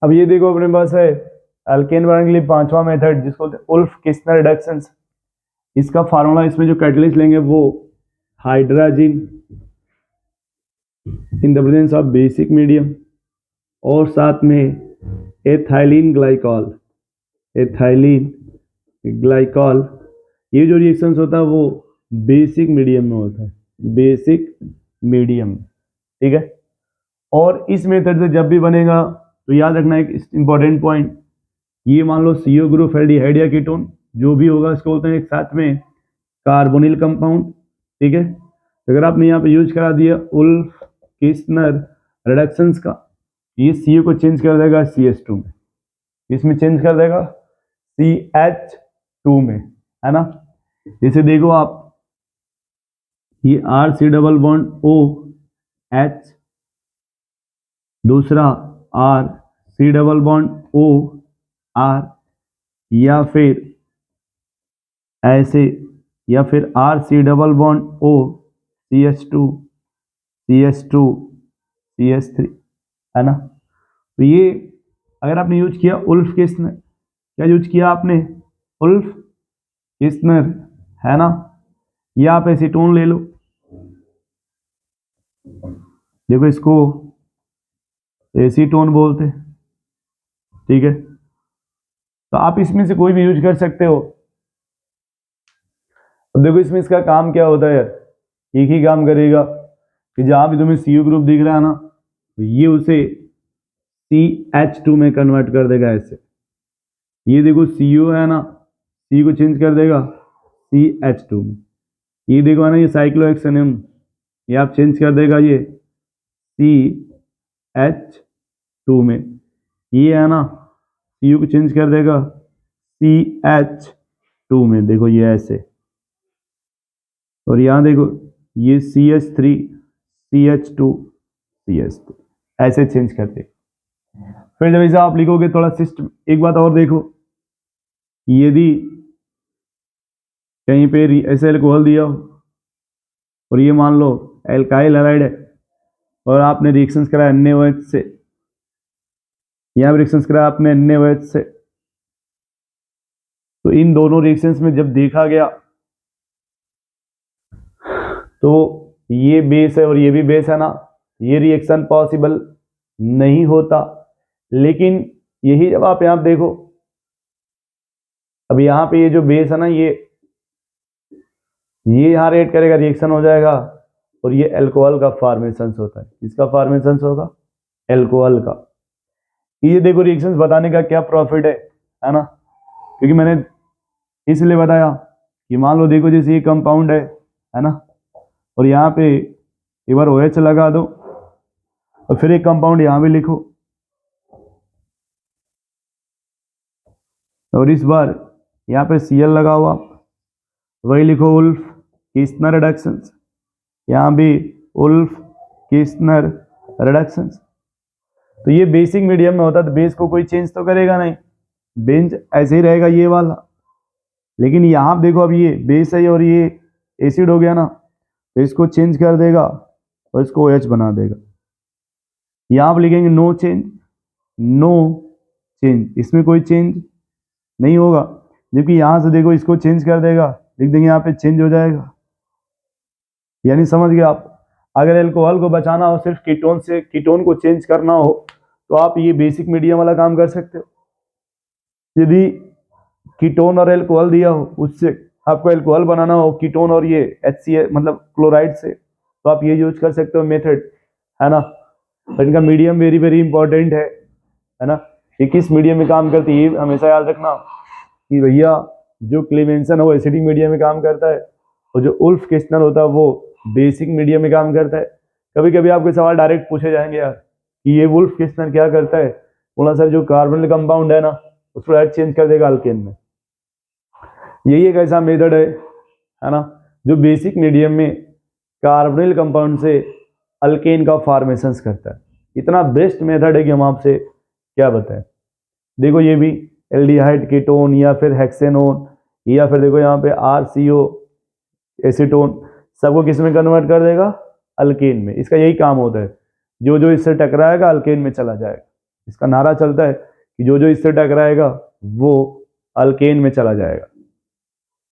अब ये देखो अपने पास है अल्केन बनाने के लिए पांचवा मेथड जिसको बोलते हैं उल्फ किस्नर रिडक्शन। इसका फार्मूला, इसमें जो कैटलिस्ट लेंगे वो hydrogen in the presence of basic medium और साथ में एथाइलिन ग्लाइकॉल। एथाइलिन ग्लाइकॉल, ये जो रिएक्शंस होता है वो बेसिक मीडियम में होता है, बेसिक मीडियम, ठीक है। और इस मेथड से जब भी बनेगा तो याद रखना एक इंपॉर्टेंट पॉइंट, ये मान लो CO ग्रुप एल्डिहाइड या कीटोन जो भी होगा इसको बोलते हैं एक साथ में कार्बोनिल कंपाउंड, ठीक है। अगर आपने यहाँ पे यूज करा दिया उल्फ किस्नर रिडक्शंस का, ये CO को चेंज कर देगा CH2 में, इसमें चेंज कर देगा CH2 में, है ना। इसे देखो आप, ये RC डबल बॉन्ड OH, दूसरा RC डबल बॉन्ड OR, या फिर ऐसे, या फिर RC double bond O CH2 CH2 CH3, है ना। तो ये अगर आपने यूज किया उल्फ किस्नर, क्या यूज किया आपने, उल्फ किस्नर, है ना। या आप एसीटोन ले लो, देखो इसको एसीटोन बोलते हैं, ठीक है। तो आप इसमें से कोई भी यूज कर सकते हो। अब देखो इसमें इसका काम क्या होता है यार, एक ही काम करेगा कि जहां भी तुम्हें CO ग्रुप दिख रहा है ना, तो ये उसे CH2 में कन्वर्ट कर देगा ऐसे। ये देखो CO है ना, C को चेंज कर देगा CH2 में। ये देखो है ना, ये साइक्लोहेक्सेनम, ये आप चेंज कर देगा ये CH2 में। ये है ना, CO को चेंज कर देगा CH2 में, देखो ये ऐसे। और यहाँ देखो ये CH3 CH2 CH2 ऐसे चेंज करते। फिर जब इसे आप लिखोगे थोड़ा सिस्टम, एक बात और देखो, यदि कहीं पे ऐसे अल्कोहल दिया हो और ये मान लो एल्काइल हैलाइड है और आपने रिएक्शंस कराया NaOH से, यहाँ रिएक्शंस कराया आपने NaOH से, तो इन दोनों रिएक्शंस में जब देखा गया तो ये बेस है और ये भी बेस है ना, ये रिएक्शन पॉसिबल नहीं होता। लेकिन यही जब आप यहाँ देखो, अब यहाँ पे ये जो बेस है ना, ये यहाँ रेट करेगा, रिएक्शन हो जाएगा और ये अल्कोहल का फॉर्मेशन होता है। किसका फॉर्मेशन होगा, अल्कोहल का। ये देखो रिएक्शंस बताने का क्या प्रॉफिट है ना, क्योंकि मैंने इसलिए बताया कि मान लो देखो जैसे ये कंपाउंड है ना, और यहाँ पे एक बार OH लगा दो और फिर एक कंपाउंड यहाँ भी लिखो, और इस बार यहाँ पे Cl लगा हुआ, वही लिखो उल्फ किस्नर रिडक्शंस, यहाँ भी उल्फ किस्नर रिडक्शंस। तो ये बेसिक मीडियम में होता, तो बेस को कोई चेंज तो करेगा नहीं, बेंच ऐसे ही रहेगा ये वाला। लेकिन यहाँ देखो अब ये बेस है और ये एसिड हो गया ना, तो इसको चेंज कर देगा और इसको OH बना देगा। यहाँ आप लिखेंगे नो चेंज, नो चेंज, इसमें कोई चेंज नहीं होगा। जबकि यहाँ से देखो इसको चेंज कर देगा, लिख देंगे यहाँ पे चेंज हो जाएगा। यानी समझ गए आप, अगर अल्कोहल को बचाना हो, सिर्फ कीटोन से कीटोन को चेंज करना हो, तो आप ये बेसिक मीडियम वाला काम कर सकते हो। यदि कीटोन और अल्कोहल दिया हो, उससे आपको अल्कोहल बनाना हो कीटोन और ये HCl मतलब क्लोराइड से, तो आप ये यूज कर सकते हो मेथड, है ना। तो इनका मीडियम वेरी वेरी इंपॉर्टेंट है ना। ये किस मीडियम में काम करती है हमेशा याद रखना कि भैया जो क्लेमेंसन है वो एसिडिक मीडियम में काम करता है, और जो उल्फ किस्नर होता है वो बेसिक मीडियम में काम करता है। कभी कभी आपके सवाल डायरेक्ट पूछे जाएंगे यार कि ये उल्फ किस्नर क्या करता है, बोला सर जो कार्बोनिल कंपाउंड है ना उसको डायरेक्ट चेंज कर देगा अल्केन में। यही एक ऐसा मेथड है ना, जो बेसिक मीडियम में कार्बोनिल कंपाउंड से अल्केन का फॉर्मेशन करता है। इतना बेस्ट मेथड है कि हम आपसे क्या बताएं। देखो ये भी एल्डिहाइड कीटोन या फिर हेक्सेनोन या फिर देखो यहाँ पे RCO एसीटोन, सबको किस में कन्वर्ट कर देगा, अल्केन में। इसका यही काम होता है, जो जो इससे टकराएगा अल्केन में चला जाएगा। इसका नारा चलता है कि जो जो इससे टकराएगा वो अल्केन में चला जाएगा।